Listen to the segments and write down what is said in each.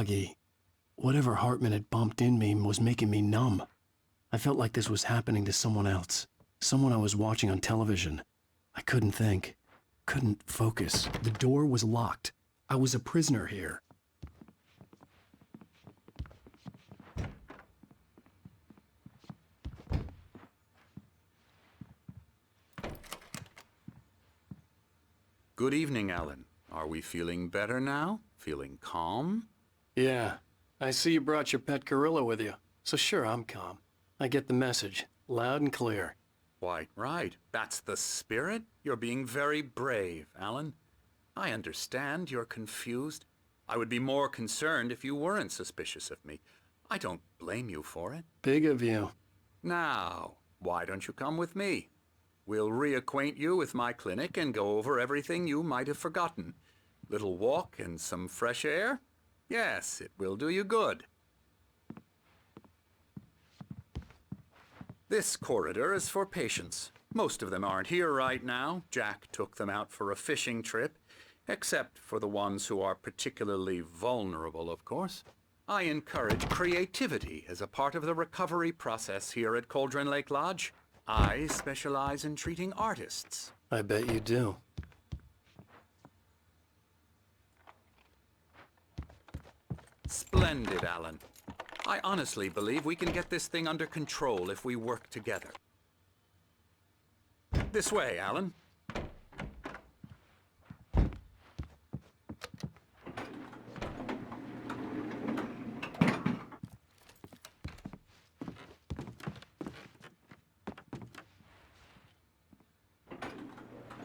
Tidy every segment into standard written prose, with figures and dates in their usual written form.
groggy. Whatever Hartman had bumped in me was making me numb. I felt like this was happening to someone else. Someone I was watching on television. I couldn't think. Couldn't focus. The door was locked. I was a prisoner here. Good evening, Alan. Are we feeling better now? Feeling calm? Yeah. I see you brought your pet gorilla with you. So sure, I'm calm. I get the message. Loud and clear. Quite right. That's the spirit. You're being very brave, Alan. I understand you're confused. I would be more concerned if you weren't suspicious of me. I don't blame you for it. Big of you. Now, why don't you come with me? We'll reacquaint you with my clinic and go over everything you might have forgotten. Little walk and some fresh air? Yes, it will do you good. This corridor is for patients. Most of them aren't here right now. Jack took them out for a fishing trip, except for the ones who are particularly vulnerable, of course. I encourage creativity as a part of the recovery process here at Cauldron Lake Lodge. I specialize in treating artists. I bet you do. Splendid, Alan. I honestly believe we can get this thing under control if we work together. This way, Alan.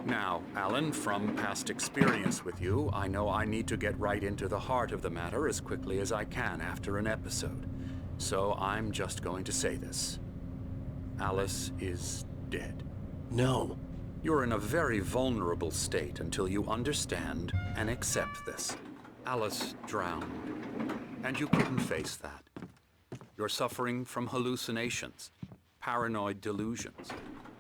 Now, Alan, from past experience with you, I know I need to get right into the heart of the matter as quickly as I can after an episode. So I'm just going to say this. Alice is dead. No. You're in a very vulnerable state until you understand and accept this. Alice drowned, and you couldn't face that. You're suffering from hallucinations, paranoid delusions,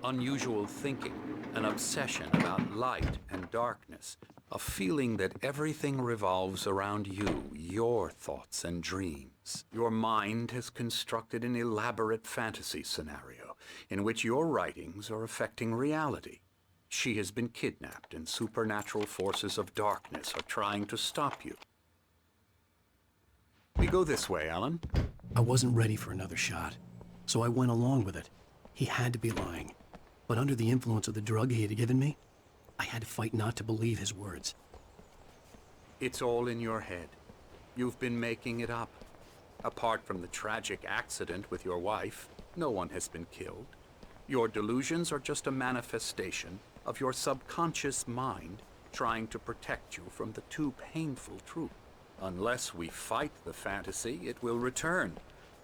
unusual thinking, an obsession about light and darkness, a feeling that everything revolves around you, your thoughts and dreams. Your mind has constructed an elaborate fantasy scenario in which your writings are affecting reality. She has been kidnapped and supernatural forces of darkness are trying to stop you. We go this way, Alan. I wasn't ready for another shot, so I went along with it. He had to be lying. But under the influence of the drug he had given me, I had to fight not to believe his words. It's all in your head. You've been making it up. Apart from the tragic accident with your wife, no one has been killed. Your delusions are just a manifestation of your subconscious mind trying to protect you from the too painful truth. Unless we fight the fantasy, it will return.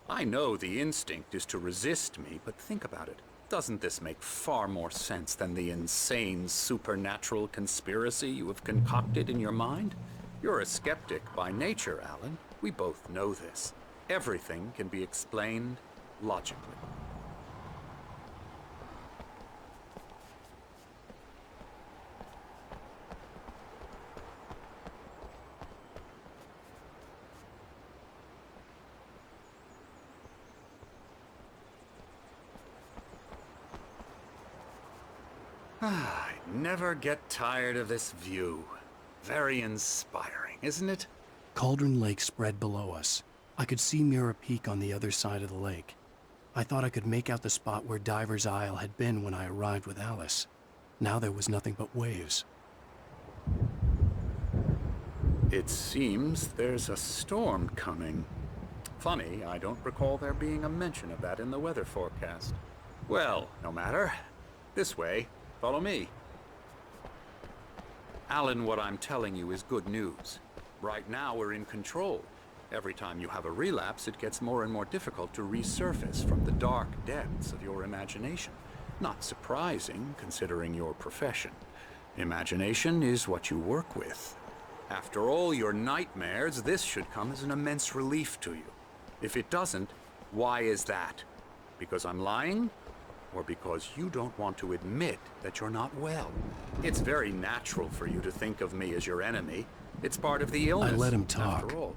I know the instinct is to resist me, but think about it. Doesn't this make far more sense than the insane supernatural conspiracy you have concocted in your mind? You're a skeptic by nature, Alan. We both know this. Everything can be explained logically. I never get tired of this view. Very inspiring, isn't it? Cauldron Lake spread below us. I could see Mirror Peak on the other side of the lake. I thought I could make out the spot where Diver's Isle had been when I arrived with Alice. Now there was nothing but waves. It seems there's a storm coming. Funny, I don't recall there being a mention of that in the weather forecast. Well, no matter. This way. Follow me. Alan, what I'm telling you is good news. Right now, we're in control. Every time you have a relapse, it gets more and more difficult to resurface from the dark depths of your imagination. Not surprising, considering your profession. Imagination is what you work with. After all your nightmares, this should come as an immense relief to you. If it doesn't, why is that? Because I'm lying? Or because you don't want to admit that you're not well? It's very natural for you to think of me as your enemy. It's part of the illness. I let him talk. After all,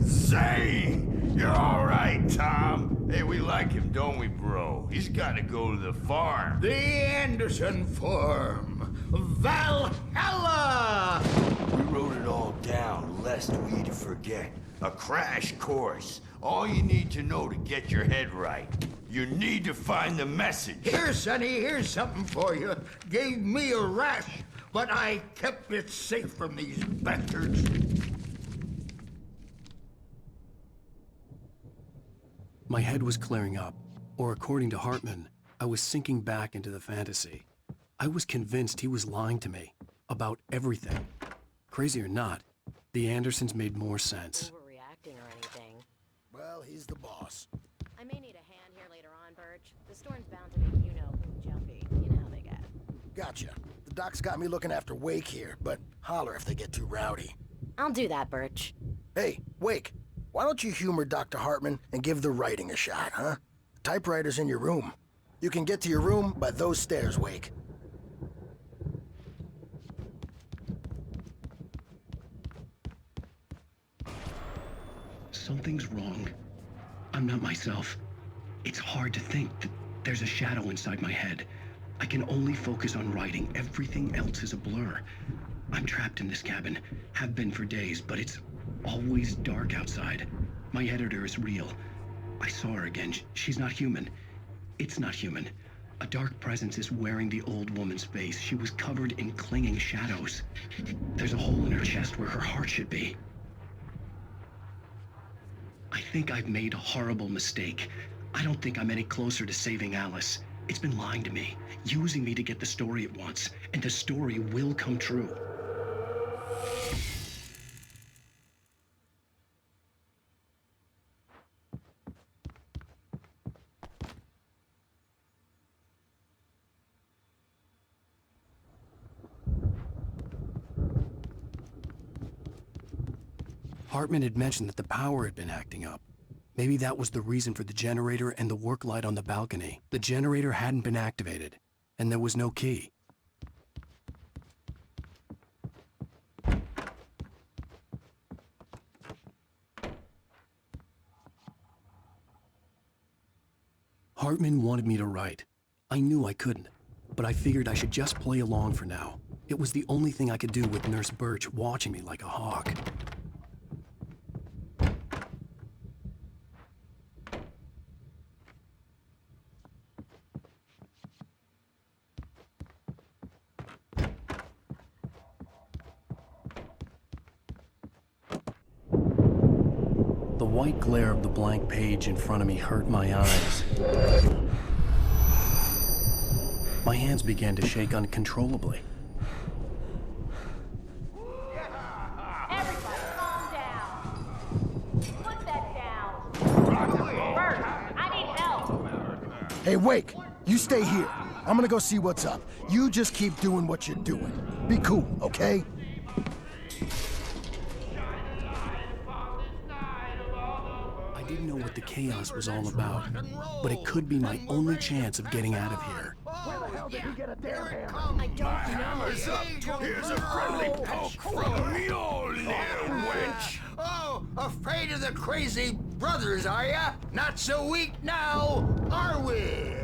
Zane! You're alright, Tom. Hey, we like him, don't we, bro? He's gotta go to the farm. The Anderson Farm. Valhalla! We wrote it all down, lest we'd forget. A crash course. All you need to know to get your head right. You need to find the message. Here, Sonny, here's something for you. Gave me a rash, but I kept it safe from these bastards. My head was clearing up, or according to Hartman, I was sinking back into the fantasy. I was convinced he was lying to me about everything. Crazy or not, the Andersons made more sense. Overreacting or anything. Well, he's the boss. I may need a hand here later on, Birch. The storm's bound to make you-know-who jumpy. You know how they get. Gotcha. The doc's got me looking after Wake here, but holler if they get too rowdy. I'll do that, Birch. Hey, Wake, why don't you humor Dr. Hartman and give the writing a shot, huh? The typewriter's in your room. You can get to your room by those stairs, Wake. Something's wrong. I'm not myself. It's hard to think that there's a shadow inside my head. I can only focus on writing. Everything else is a blur. I'm trapped in this cabin, have been for days, but it's always dark outside. My editor is real. I saw her again. She's not human. It's not human. A dark presence is wearing the old woman's face. She was covered in clinging shadows. There's a hole in her chest where her heart should be. I think I've made a horrible mistake. I don't think I'm any closer to saving Alice. It's been lying to me, using me to get the story it wants, and the story will come true. Hartman had mentioned that the power had been acting up. Maybe that was the reason for the generator and the work light on the balcony. The generator hadn't been activated, and there was no key. Hartman wanted me to write. I knew I couldn't, but I figured I should just play along for now. It was the only thing I could do with Nurse Birch watching me like a hawk. The white glare of the blank page in front of me hurt my eyes. My hands began to shake uncontrollably. Everybody calm down. Put that down. Bert, I need help. Hey, Wake, you stay here. I'm gonna go see what's up. You just keep doing what you're doing. Be cool, okay? I didn't know what the chaos was all about, but it could be my only chance of getting out of here. Where the hell did he get a damn hammer? I don't know. Hammer's up. Here's a friendly poke from Mjolnir, wench. Oh, afraid of the crazy brothers, are ya? Not so weak now, are we?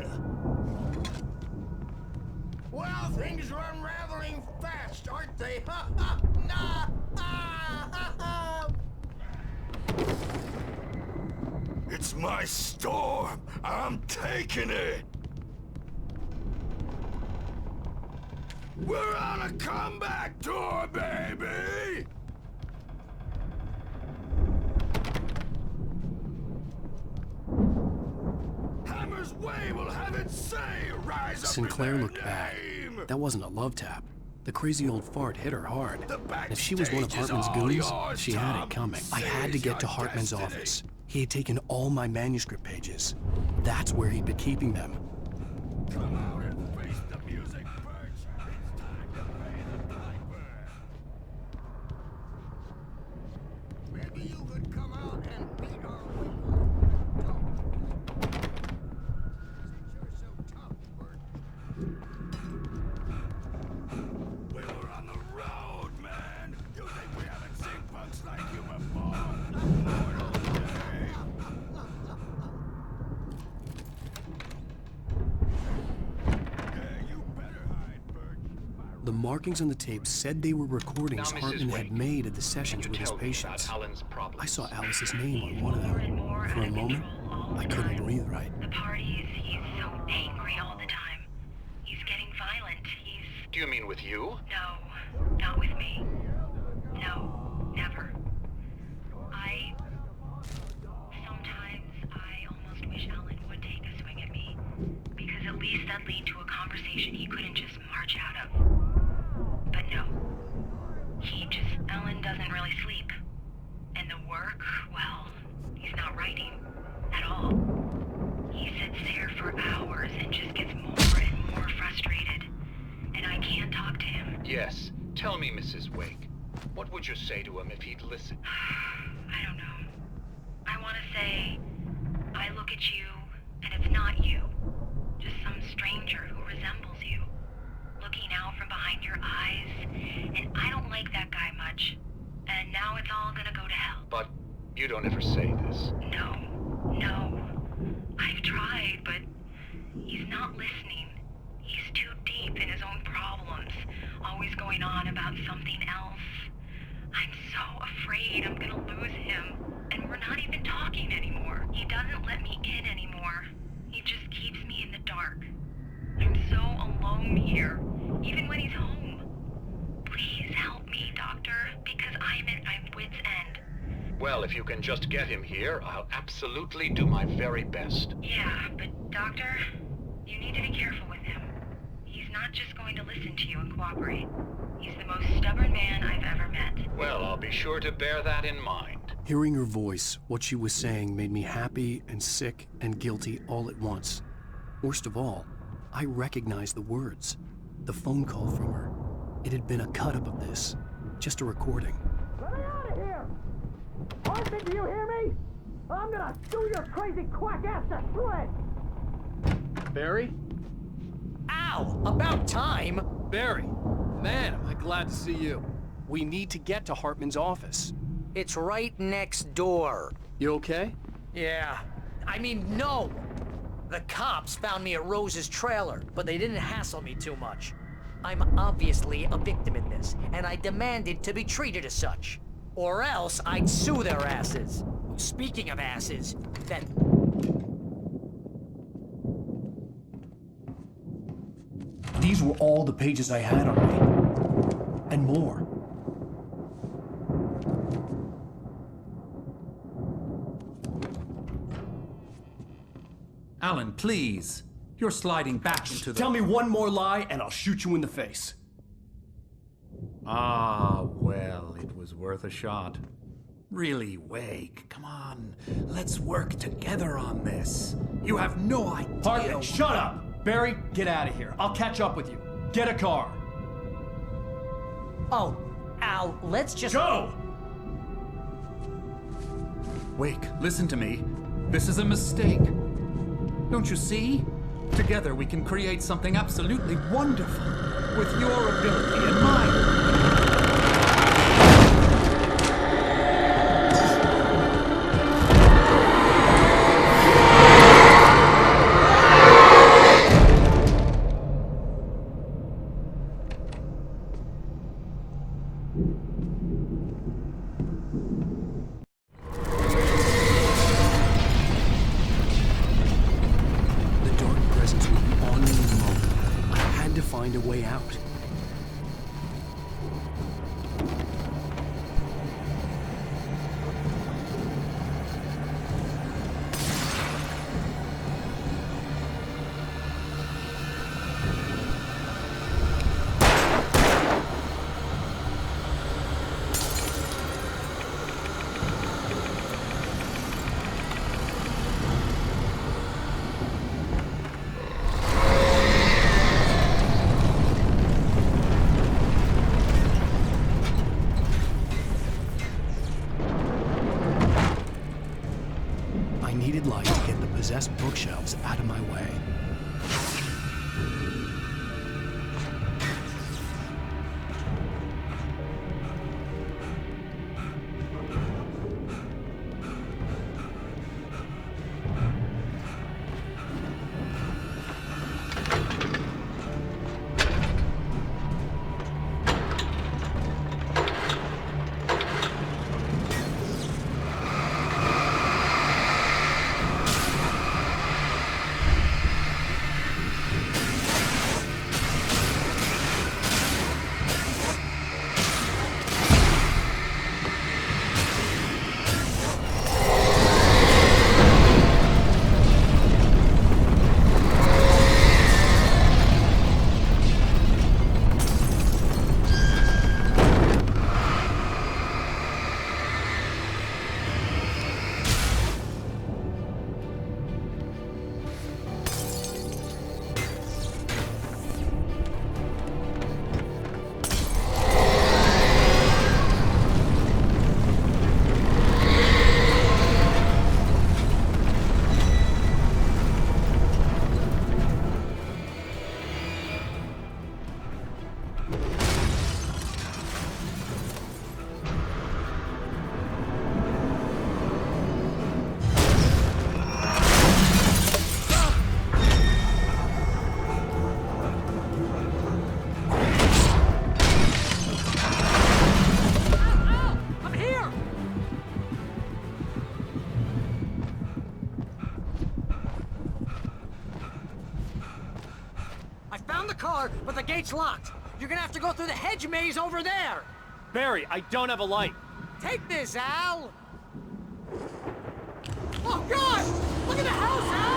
Well, things are unraveling fast, aren't they? Ha ha! Nah! Ah, ha, ha. It's my storm. I'm taking it. We're on a comeback tour, baby! Hammer's way will have its say. Rise up. Sinclair in their looked bad. name. That wasn't a love tap. The crazy old fart hit her hard. The If she was one of backstage is Hartman's all goons, yours, she had Tom. it coming. I had to get to Seize Hartman's your office. destiny. He had taken all my manuscript pages. That's where he'd been keeping them. Come out and face the music, Birch. It's time to pay the piper. Maybe you could come out and beat our window. Since you're so tough, Bert. We were on the road, man. You think we haven't seen punks like you before? markings on the tape said they were recordings Now, Mrs. Hartman Wake, had made at the Can sessions you with his tell me about patients. Alan's problems? I saw Alice's name on one of them. For a moment, I couldn't breathe right. The parties, he's so angry all the time. He's getting violent. Do you mean with you? No, not with me. No, never. Sometimes I almost wish Alan would take a swing at me, because at least that'd lead to a conversation he couldn't just march out of. But no. Alan doesn't really sleep. And the work, well, he's not writing at all. He sits there for hours and just gets more and more frustrated. And I can't talk to him. Yes. Tell me, Mrs. Wake. What would you say to him if he'd listen? I don't know. I want to say, I look at you, and it's not you. Just some stranger who resembles you. Looking out from behind your eyes, and I don't like that guy much. And now it's all gonna go to hell. But you don't ever say this. No. I've tried, but he's not listening. He's too deep in his own problems, always going on about something else. I'm so afraid I'm gonna lose him, and we're not even talking anymore. He doesn't let me in anymore. He just keeps me in the dark. I'm so alone here, even when he's home. Please help me, Doctor, because I'm at my wit's end. Well, if you can just get him here, I'll absolutely do my very best. Yeah, but Doctor, you need to be careful with him. He's not just going to listen to you and cooperate. He's the most stubborn man I've ever met. Well, I'll be sure to bear that in mind. Hearing her voice, what she was saying made me happy and sick and guilty all at once. Worst of all, I recognized the words. The phone call from her. It had been a cut-up of this. Just a recording. Let me out of here! Hartman, do you hear me? I'm gonna do your crazy quack ass to shreds! Barry? Ow! About time! Barry! Man, am I glad to see you. We need to get to Hartman's office. It's right next door. You okay? Yeah. I mean, no! The cops found me at Rose's trailer, but they didn't hassle me too much. I'm obviously a victim in this, and I demanded to be treated as such. Or else I'd sue their asses. Speaking of asses, that... These were all the pages I had on me. And more. Alan, please. You're sliding back into the... Tell me one more lie and I'll shoot you in the face. Ah, well, it was worth a shot. Really, Wake, come on. Let's work together on this. You have no idea... Hartman, shut up! Barry, get out of here. I'll catch up with you. Get a car. Oh, Al, let's just... Go! Wake, listen to me. This is a mistake. Don't you see? Together we can create something absolutely wonderful. With your ability and mine. Find a way out. Possessed bookshelves out of my way. gate's locked. You're gonna have to go through the hedge maze over there. Barry, I don't have a light. Take this, Al. Oh, God! Look at the house, Al!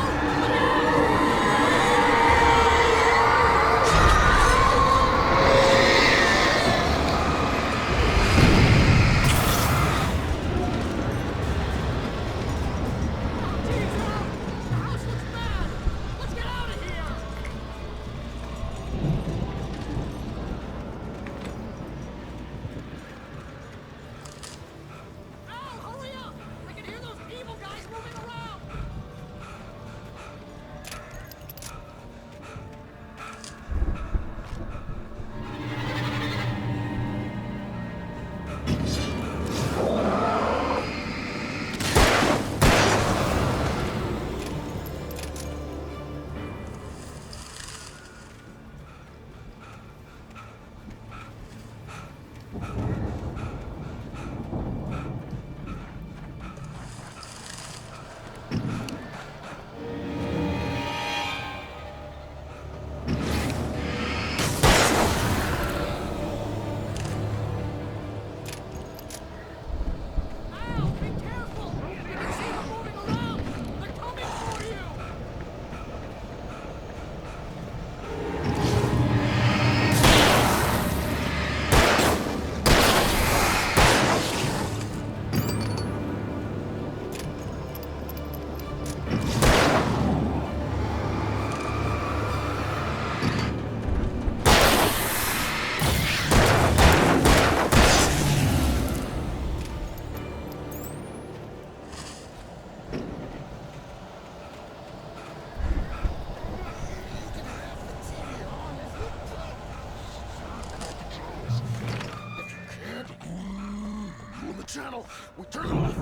Channel. We turn it off.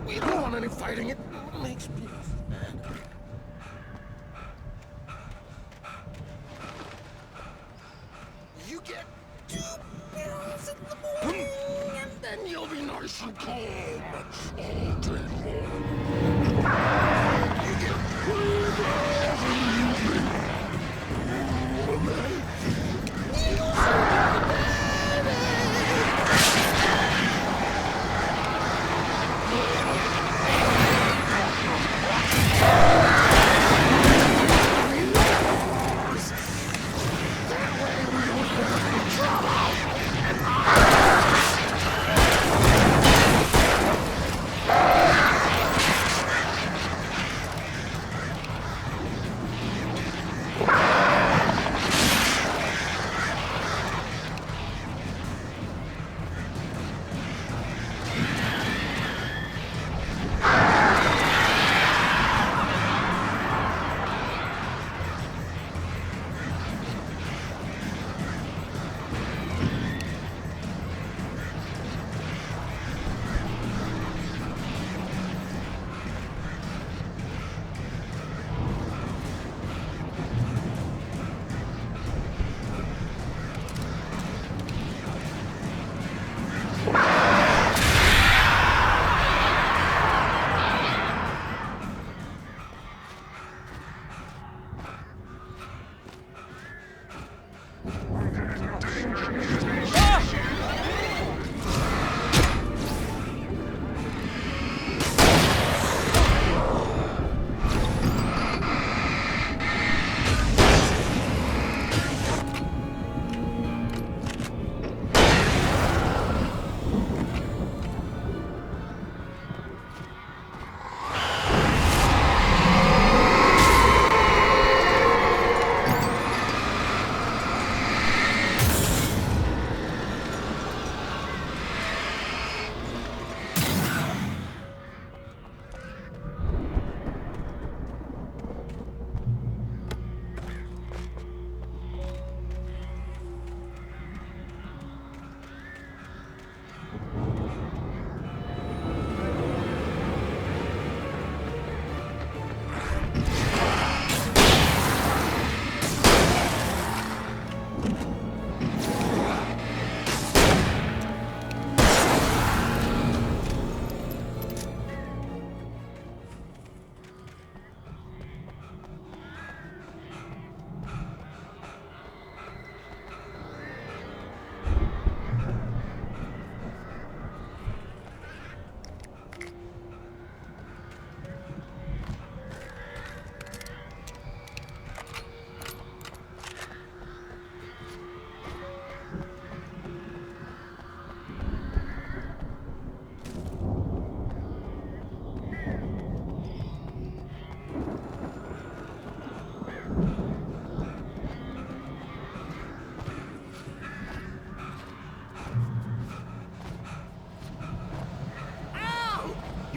We don't want any fighting. It makes me mad. You get 2 pills in the morning, and then you'll be nice and calm all day long. You get 3 pills in the evening.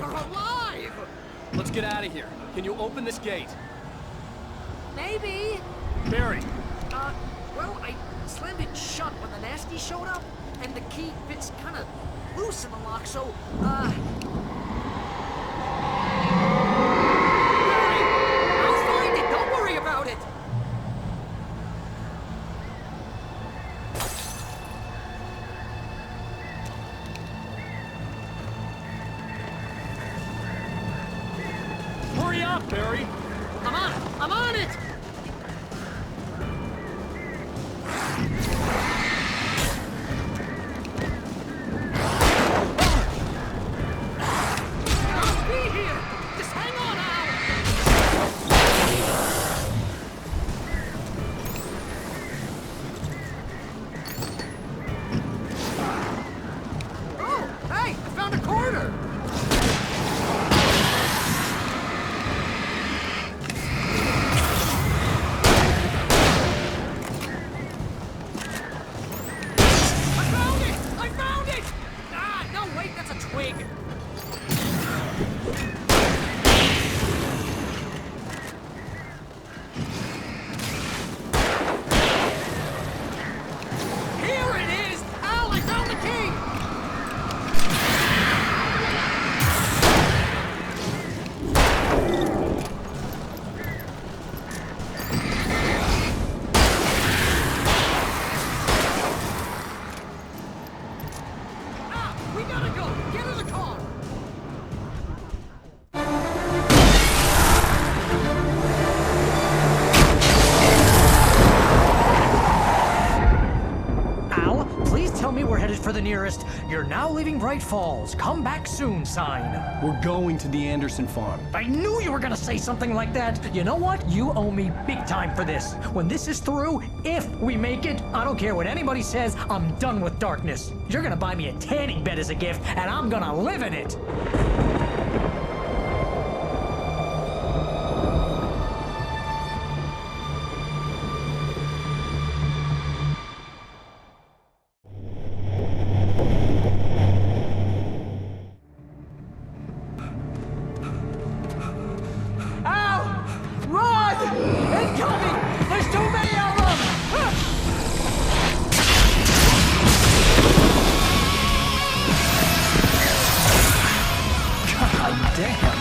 You're alive! Let's get out of here. Can you open this gate? Maybe. Barry! Well, I slammed it shut when the nasty showed up, and the key fits kind of loose in the lock, so, Barry, I'll find it! Don't worry about it! Hurry up, Barry! I'm on it! I'm on it! I'll be here! Just hang on, Al! Oh, hey! I found a corner! I found it! Ah, no, wait, that's a twig. Here it is! Al, I found the key! We gotta go! Get in the car! Al, please tell me we're headed for the nearest "You're now leaving Braight-Fall's. Come back soon" sign. We're going to the Anderson farm. I knew you were gonna say something like that. You know what? You owe me big time for this. When this is through, if we make it, I don't care what anybody says, I'm done with darkness. You're gonna buy me a tanning bed as a gift, and I'm gonna live in it. Al! Run! Incoming! There's too many of them! God damn.